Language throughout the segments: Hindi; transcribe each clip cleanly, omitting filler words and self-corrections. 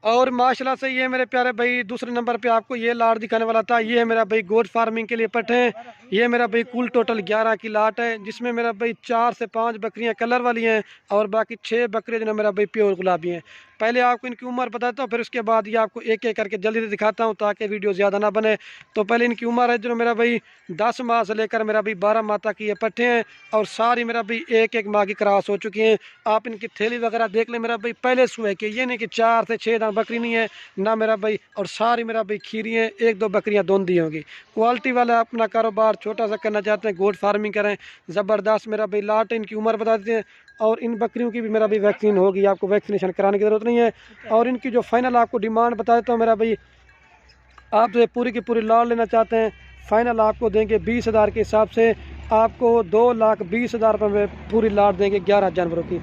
और माशाल्लाह से ये मेरे प्यारे भाई दूसरे नंबर पे आपको ये लाट दिखाने वाला था। ये है मेरा भाई गोट फार्मिंग के लिए पट्टे हैं। ये मेरा भाई कुल टोटल 11 की लाट है, जिसमें मेरा भाई 4 से 5 बकरियां कलर वाली हैं और बाकी 6 बकरियां जो मेरा भाई प्योर गुलाबी हैं। पहले आपको इनकी उम्र बताता हूँ, फिर उसके बाद ये आपको एक एक करके जल्दी से दिखाता हूँ ताकि वीडियो ज़्यादा ना बने। तो पहले इनकी उम्र है जो मेरा भाई 10 माह से लेकर मेरा भाई 12 माह तक ये पट्टे हैं और सारी मेरा भाई एक एक माह की क्रॉस हो चुकी हैं। आप इनकी थैली वगैरह देख लें मेरा भाई पहले सुबह के, ये नहीं कि 4 से 6 दाना बकरी नहीं है ना मेरा भाई, और सारी मेरा भाई खीरी हैं, एक दो बकरियां दोन दी होंगी। क्वालिटी वाला अपना कारोबार छोटा सा करना चाहते हैं, गोट फार्मिंग करें, ज़बरदस्त मेरा भाई लाट। इनकी उम्र बता देते हैं और इन बकरियों की भी मेरा भाई वैक्सीन होगी, आपको वैक्सीनेशन कराने की ज़रूरत नहीं है। और इनकी जो फाइनल आपको डिमांड बता देता हूँ मेरा भाई, आप जो पूरी की पूरी लाट लेना चाहते हैं फाइनल आपको देंगे 20,000 के हिसाब से, आपको 2,20,000 रुपये में पूरी लाट देंगे 11 जानवरों की।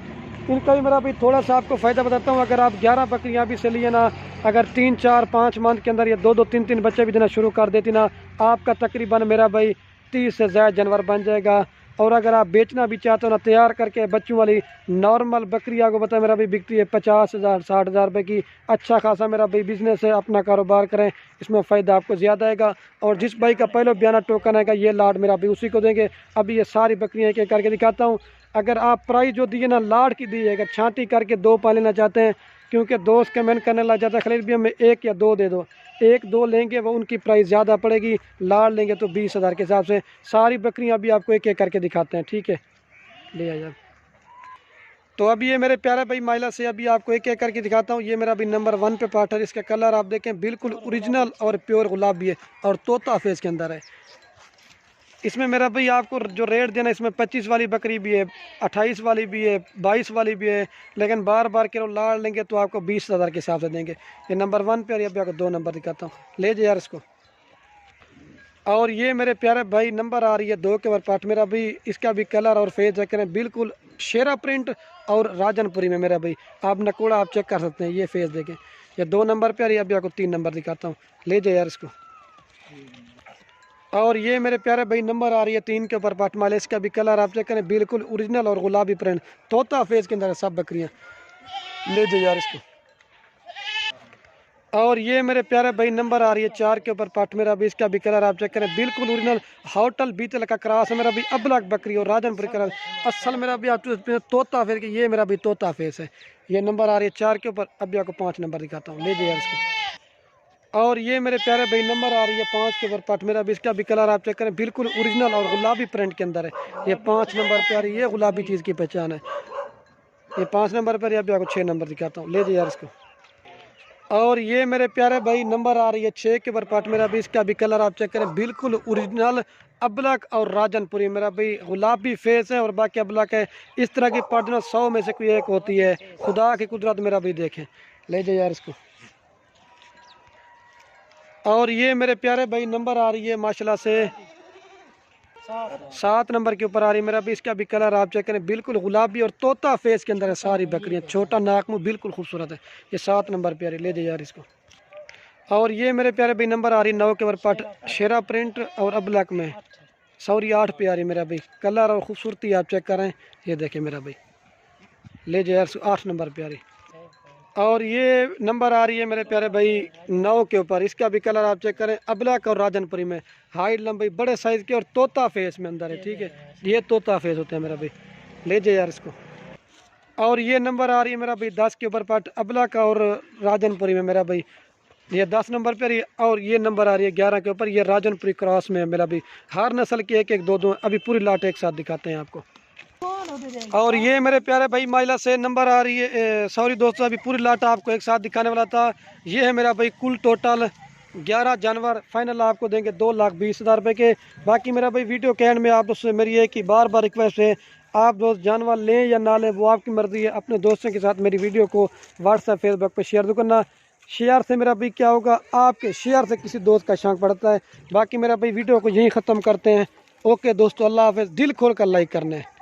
इनका भी मेरा भाई थोड़ा सा आपको फ़ायदा बताता हूँ। अगर आप 11 बकरियाँ भी से लिए ना, अगर 3 4 5 मंथ के अंदर या 2 2 3 3 बच्चे भी देना शुरू कर देती ना, आपका तकरीबन मेरा भाई 30 से ज़्यादा जानवर बन जाएगा। और अगर आप बेचना भी चाहते हो ना, तैयार करके बच्चों वाली नॉर्मल बकरी आपको पता है मेरा भाई बिकती है 50,000 60,000 रुपये की। अच्छा खासा मेरा भाई बिजनेस है, अपना कारोबार करें, इसमें फ़ायदा आपको ज़्यादा आएगा। और जिस भाई का पहले बयाना टोकन आएगा ये लाट मेरा भाई उसी को देंगे। अभी ये सारी बकरियाँ एक एक करके दिखाता हूँ। अगर आप प्राइस जो दिए ना लाट की दी है, अगर छांटी करके 2 पा लेना चाहते हैं, क्योंकि दोस्त कमेंट करने लग जाता है खलील भी हमें 1 या 2 दे दो, 1 2 लेंगे वो उनकी प्राइस ज़्यादा पड़ेगी, लाट लेंगे तो 20,000 के हिसाब से। सारी बकरियां अभी आपको एक एक करके दिखाते हैं, ठीक है, ले आइए। तो अभी ये मेरे प्यारे भाई माइला से अभी आपको एक एक करके दिखाता हूँ। ये मेरा अभी नंबर 1 पे पार्टनर, इसका कलर आप देखें बिल्कुल ओरिजिनल और प्योर गुलाबी है और तोता फेस के अंदर है। इसमें मेरा भाई आपको जो रेट देना, इसमें 25 वाली बकरी भी है, 28 वाली भी है, 22 वाली भी है, लेकिन बार बार किलो लाड़ लेंगे तो आपको 20,000 के हिसाब से देंगे। ये नंबर 1 पे और ये आपको 2 नंबर दिखाता हूँ, ले जाए यार इसको। और ये मेरे प्यारे भाई नंबर आ रही है 2 के ऊपर पार्ट मेरा भाई, इसका भी कलर और फेस चेक करें बिल्कुल शेरा प्रिंट और राजनपुरी में मेरा भाई, आप नकोड़ा आप चेक कर सकते हैं। ये फेस देखें, ये 2 नंबर पे आ रही है, अभी आपको 3 नंबर दिखाता हूँ, ले जाए यार इसको। और ये मेरे प्यारे भाई नंबर आ रही है 3 के ऊपर पार्ट माल, इसका भी कलर आप चेक करें बिल्कुल ओरिजिनल और गुलाबी प्रिंट तोता फेस के अंदर है सब बकरियां, ले जाए यार इसको। और ये मेरे प्यारे भाई नंबर आ रही है 4 के ऊपर पार्ट मेरा भी, इसका भी कलर आप चेक करें बिल्कुल ओरिजिनल होटल बीतल का क्रॉस है मेरा भी, अबलक बकरी और राजनपुरी कलर असल मेरा भी आप तोता फेस के, ये मेरा भी तोता फेस है। ये नंबर आ रही है 4 के ऊपर, अभी आपको 5 नंबर दिखाता हूँ, ले जाए यार इसको। और ये मेरे प्यारे भाई नंबर आ रही है 5 के ऊपर पार्ट मेरा भी, इसका भी कलर आप चेक करें बिल्कुल ओरिजिनल और गुलाबी प्रिंट के अंदर है। ये 5 नंबर पे आ रही है, ये गुलाबी चीज़ की पहचान है। ये 5 नंबर पर, अभी आपको 6 नंबर दिखाता हूँ, ले जाइए यार इसको। और ये मेरे प्यारे भाई नंबर आ रही है 6 के ऊपर पार्ट मेरा भी, इसका भी कलर आप चेक करें बिल्कुल ओरिजिनल अबलक और राजनपुरी मेरा भाई, गुलाबी फेस है और बाकी अबलक है। इस तरह की पार्टनर 100 में से कोई एक होती है, खुदा की कुदरत मेरा भी देखें, ले जाइए यार इसको। और ये मेरे प्यारे भाई नंबर आ रही है माशाल्लाह से 7 नंबर के ऊपर आ रही है मेरा भी, इसका भी कलर आप चेक करें बिल्कुल गुलाबी और तोता फेस के अंदर है सारी बकरियां, छोटा नाक मुंह बिल्कुल खूबसूरत है। ये 7 नंबर पे आ रही, ले जाइए यार इसको। और ये मेरे प्यारे भाई नंबर आ रही है 9 के ऊपर पट शेरा प्रिंट और अबलक में, सॉरी 8 पे आ रही है मेरा भाई, कलर और खूबसूरती आप चेक करें, ये देखें मेरा भाई, ले जाइए यार 8 नंबर पे आ रही। और ये नंबर आ रही है मेरे प्यारे भाई 9 के ऊपर, इसका भी कलर आप चेक करें अबलक और राजनपुरी में, हाइट लंबाई बड़े साइज़ के और तोता फेस में अंदर है, ठीक है, ये तोता फेस होता है मेरा भाई, ले जाइए यार इसको। और ये नंबर आ रही है मेरा भाई 10 के ऊपर पार्ट अबलक और राजनपुरी में मेरा भाई, ये 10 नंबर पर ही। और ये नंबर आ रही है 11 के ऊपर, ये राजनपुरी क्रॉस में है मेरा भाई, हर नस्ल की एक एक दो दो, अभी पूरी लाट एक साथ दिखाते हैं आपको। और ये मेरे प्यारे भाई माइला से नंबर आ रही है, सॉरी दोस्तों अभी पूरी लाट आपको एक साथ दिखाने वाला था। ये है मेरा भाई कुल टोटल 11 जानवर, फाइनल आपको देंगे 2,20,000 रुपये के। बाकी मेरा भाई वीडियो के एंड में आप दोस्तों से मेरी है कि बार बार रिक्वेस्ट है, आप दोस्त जानवर लें या ना लें वो आपकी मर्ज़ी है, अपने दोस्तों के साथ मेरी वीडियो को व्हाट्सएप फेसबुक पर शेयर दो करना। शेयर से मेरा भाई क्या होगा, आपके शेयर से किसी दोस्त का शौक पड़ता है। बाकी मेरा भाई वीडियो को यहीं ख़त्म करते हैं। ओके दोस्तों, अल्लाह हाफ़िज़, दिल खोल कर लाइक करना है।